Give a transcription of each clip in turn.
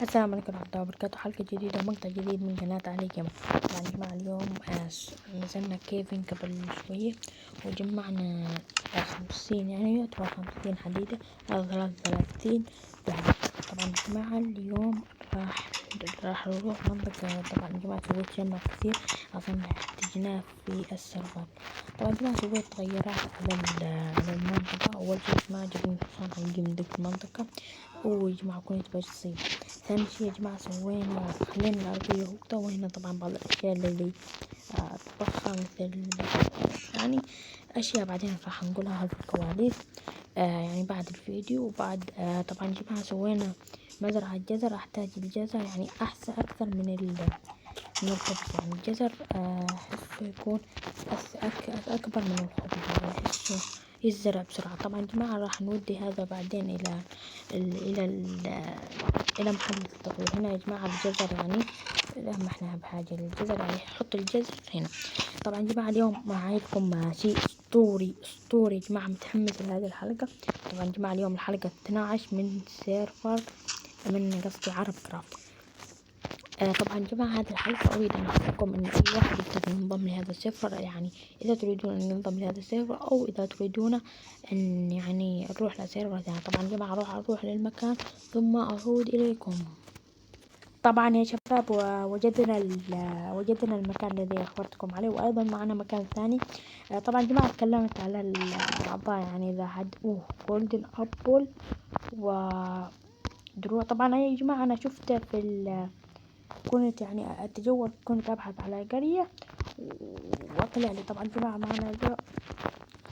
السلام عليكم ورحمة الله وبركاته. حلقة جديدة ومقطع جديد من قناة علي جيمر. طبعا يا جماعة اليوم نزلنا كيفن قبل شوية وجمعنا 50 يعني يعتبر 50 حديدة أو 33 وحدة. طبعا يا جماعة اليوم راح نروح منطقة. طبعا يا جماعة سويت جمع كثير أظن احتجناه في السيرفر. طبعا يا جماعة سويت تغيرات على المنطقة. أول شي يا جماعة جبنا حصان حقيقي من ذيك المنطقة ويا جماعة كنت بصيد. ثاني شي يا جماعة خلينا العربية وقتها، وهنا طبعا بعض الأشياء اللي أطبخها مثل يعني أشياء بعدين راح نقولها في الكواليس يعني بعد الفيديو. وبعد طبعا يا جماعة سوينا مزرعة جزر. أحتاج الجزر يعني أكثر من الخبز. يعني الجزر أحسه يكون أكبر من الخبز، يعني أحسه يزرع بسرعة. طبعا يا جماعة راح نودي هذا بعدين إلى محل التطوير. هنا يا جماعة الجزر يعني لمحناها بحاجة للجزر، يعني حط الجزر هنا. طبعا يا جماعة اليوم معاكم شيء أسطوري يا جماعة. متحمس لهذه الحلقة. طبعا يا جماعة اليوم الحلقة 12 من سيرفر من قصدي عرب كرافت. طبعا يا جماعة هذه الحلقة أريد أن أخبركم أن أي واحد يقدر ينضم لهذا السيرفر. يعني إذا تريدون أن ينضم لهذا السيرفر أو إذا تريدون أن يعني نروح لسيرفر ثاني. طبعا يا جماعة أروح للمكان ثم أعود إليكم. طبعا يا شباب وجدنا المكان الذي أخبرتكم عليه، وأيضا معنا مكان ثاني. طبعا يا جماعة تكلمت على الأعضاء، يعني إذا حد جولدن أبل ودروع. طبعا يا جماعة أنا شفته كنت يعني أتجول، كنت أبحث على قرية وطلع لي. طبعا يا جماعة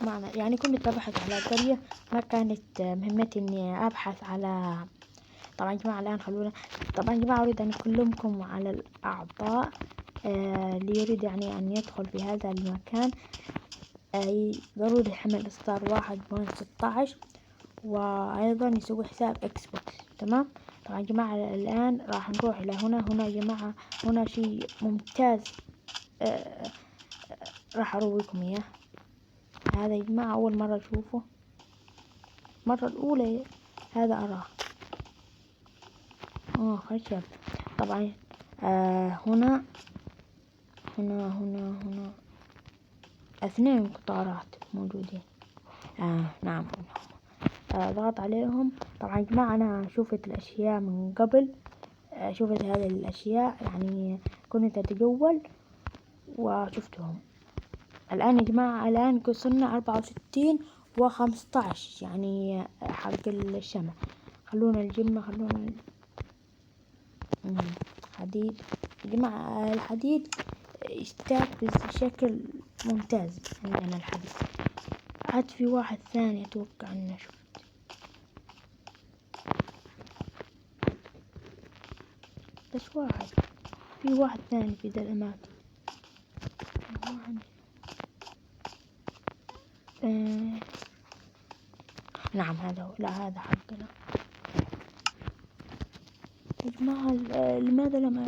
معنا يعني كنت أبحث على قرية، ما كانت مهمتي إني أبحث على. طبعا يا جماعة الآن خلونا. طبعا يا جماعة أريد أن أكلمكم على الأعضاء اللي يريد يعني أن يدخل في هذا المكان. ضروري يحمل إصدار 1.16 وأيضا يسوي حساب إكس بوكس. تمام. طبعا يا جماعة الآن راح نروح إلى هنا يا جماعة. هنا شيء ممتاز راح أرويكم إياه. هذا يا جماعة أول مرة أشوفه، المرة الأولى هذا أراه. خشب. طبعا هنا 2 قطارات موجودين. نعم. ضغط عليهم. طبعا يا جماعة أنا شفت الأشياء من قبل، شفت هذه الأشياء يعني كنت أتجول وشفتهم. الآن يا جماعة الآن وصلنا 64 و15 يعني حق الشمع. خلونا الجمة حديد يا جماعة. الحديد يستاك بشكل ممتاز. عندنا الحديد. عاد في واحد ثاني أتوقع أنه شفت. بس في واحد ثاني في ذا الأماكن. نعم هذا هو. لا هذا حقنا يا جماعة. لماذا لم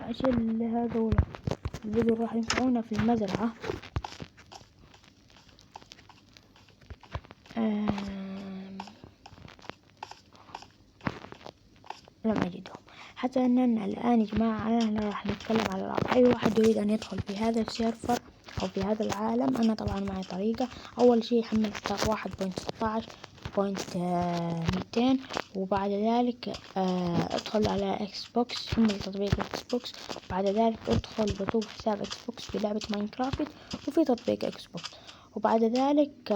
أشيل هذول الذي راح ينفعونا في المزرعة؟ لم أجدهم. حتى أننا الآن يا جماعة أنا راح نتكلم على الأرض. أي واحد يريد أن يدخل في هذا السيرفر أو في هذا العالم، أنا طبعا معي طريقة. أول شيء يحمل ستار 1.16.200 وبعد ذلك ادخل على اكس بوكس، حمل تطبيق اكس بوكس. بعد ذلك ادخل بطوب حساب اكس بوكس في لعبة ماينكرافت وفي تطبيق اكس بوكس. وبعد ذلك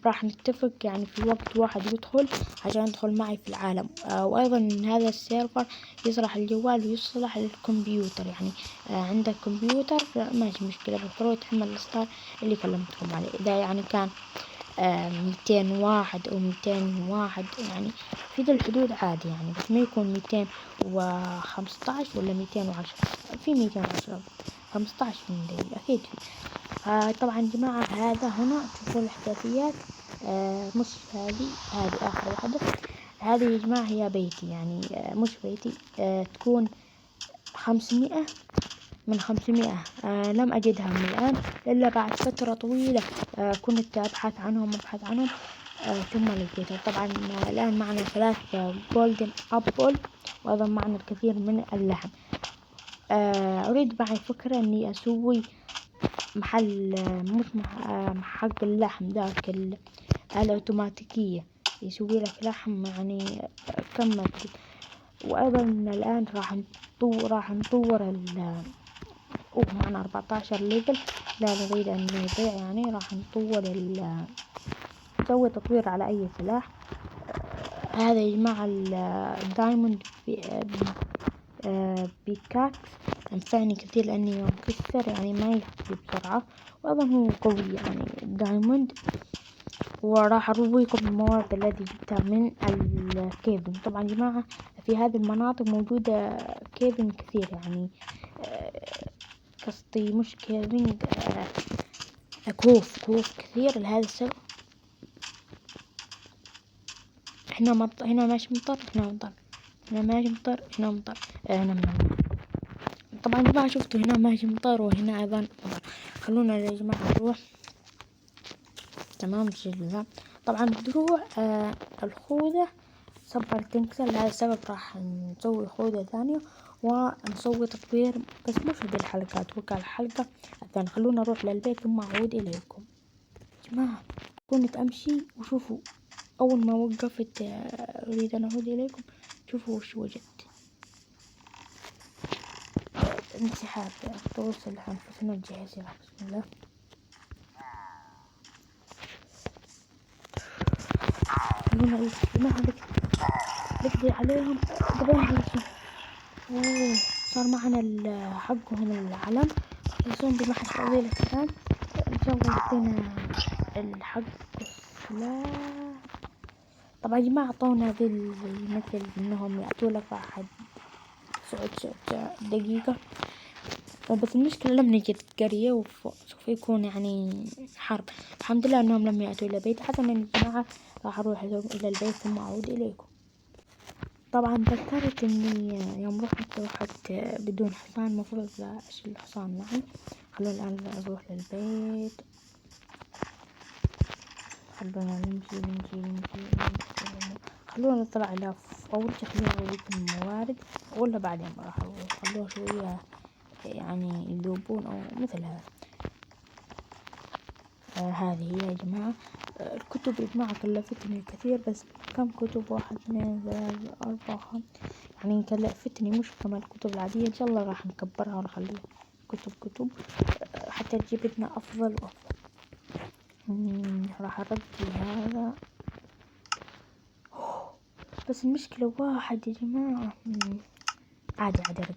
راح نتفق يعني في وقت واحد يدخل عشان يدخل معي في العالم. وأيضا هذا السيرفر يصلح الجوال ويصلح للكمبيوتر. يعني عندك كمبيوتر ماشي مشكلة، بس ضروري تحمل الإصدار اللي كلمتكم عليه. إذا يعني كان 201 أو 201 يعني في ذا الحدود عادي يعني، بس ما يكون 215 ولا 210. في 210 15 من ذي أكيد في. طبعا يا جماعة هذا هنا تشوفوا الإحداثيات. مش هذه آخر واحدة. هذه يا جماعة هي بيتي يعني مش بيتي. تكون 500 من 500. لم أجدها من الآن إلا بعد فترة طويلة. كنت أبحث عنهم ثم لقيتها. طبعا الآن معنا 3 جولدن أبل وأيضا معنا الكثير من اللحم. أريد معي فكرة إني أسوي محل مش حق اللحم ذاك الآلة الأوتوماتيكية يسوي لك لحم يعني كم. وأيضا الآن راح نطور معنا 14 ليفل، لا نريد أن يضيع يعني. راح نطور نسوي تطوير على أي سلاح. هذا يا جماعة الدايموند بيكاكس ينفعني كثير لأني يوم كسر يعني ما يحكي بسرعة، وأيضا هو قوي يعني الدايموند. وراح أرويكم الموارد التي جبتها من الكيفن. طبعا يا جماعة في هذه المناطق موجودة كيفن كثير يعني، قصدي مش كيفن، كوف كثير. لهذا السبب هنا ماشي مطر، هنا مطر، هنا ماشي مطر، هنا مطر، هنا مطر. طبعا يا جماعة شفتوا هنا ماشي مطر وهنا أيضا مطر. خلونا يا جماعة نروح. تمام جدا. طبعا الدروع الخوذة صبر تنكسر، لهذا السبب راح نسوي خوذة ثانية ونسوي تطوير، بس مش هذه الحلقة، أتوقع الحلقة الثانية. خلونا نروح للبيت ثم أعود إليكم. يا جماعة كنت أمشي وشوفوا أول ما وقفت أريد أن أعود إليكم. شوفوا وش وجدت. انسحاب توصل أنفسنا الجهاز. بسم الله. خلونا نقضي عليهم قبل ما يخلصون. صار معنا حقهم العلم يصون بمحل طويلة الآن. إن شاء الله يعطينا الحق السلاح. طبعا يا جماعة أعطونا ذي مثل إنهم يعطوا لك واحد دقيقة، بس المشكلة لم نجد قرية وسوف يكون يعني حرب. الحمد لله أنهم لم يأتوا إلى بيت. حسنا يا جماعة راح أروح إلى البيت ثم أعود إليكم. طبعا ذكرت إني يوم رحت بدون حصان مفروض أشيل الحصان معي. خلونا الآن أروح للبيت. خلونا نمشي. خلونا نطلع إلى أول شيء. خلونا أوريكم الموارد ولا بعدين راح خلوها شوية يعني يذوبون أو مثل هذا. هذه هي يا جماعة الكتب. يا جماعة كلفتني كثير، بس كم كتب؟ 1 2 3 4 5 يعني كلفتني مش كما الكتب العادية. إن شاء الله راح نكبرها ونخليها كتب حتى تجيب لنا أفضل وأفضل. راح أرجي هذا. بس المشكلة واحد يا جماعة. عادي رجل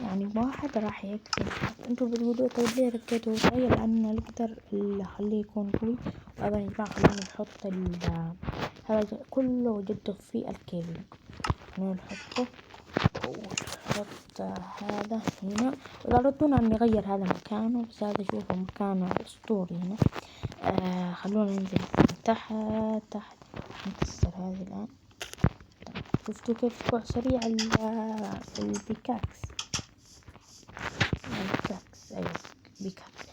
يعني واحد راح يكفي. انتوا بتقولوا طيب ليه ركيتوا شوية؟ لأن نقدر نخليه يكون قوي. وأيضا يا جماعة خلينا نحط هذا كله جده في الكيفنج. خلينا نحطه ونحط هذا هنا. وإذا أردنا أن نغير هذا مكانه، بس هذا شوفوا مكانه أسطوري هنا. خلونا ننزل تحت نكسر هذه الآن. شفتوا كيف كوع سريع البيكاكس. أيوة بيكاكس.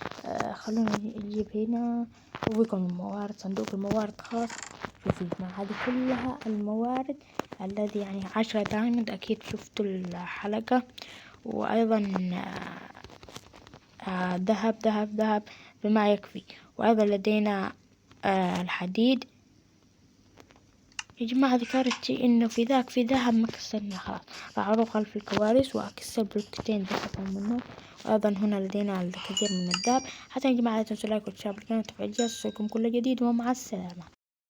خلونا نجيب هنا ويكون الموارد، صندوق الموارد خاص. شوفوا مع هذه كلها الموارد الذي يعني 10 دايموند. أكيد شفتوا الحلقة. وأيضا ذهب بما يكفي. وأيضا لدينا الحديد. يا جماعة ذكرت إنه في ذهب ما كسرنا خلاص. راح أروح خلف الكوارث وأكسر بلوكتين ذهب منه. وأيضا هنا لدينا الكثير من الذهب. حتى يا جماعة لا تنسوا لايك وتشاركوا بالقناة وتفعيل الجرس لكم كل جديد. ومع السلامة.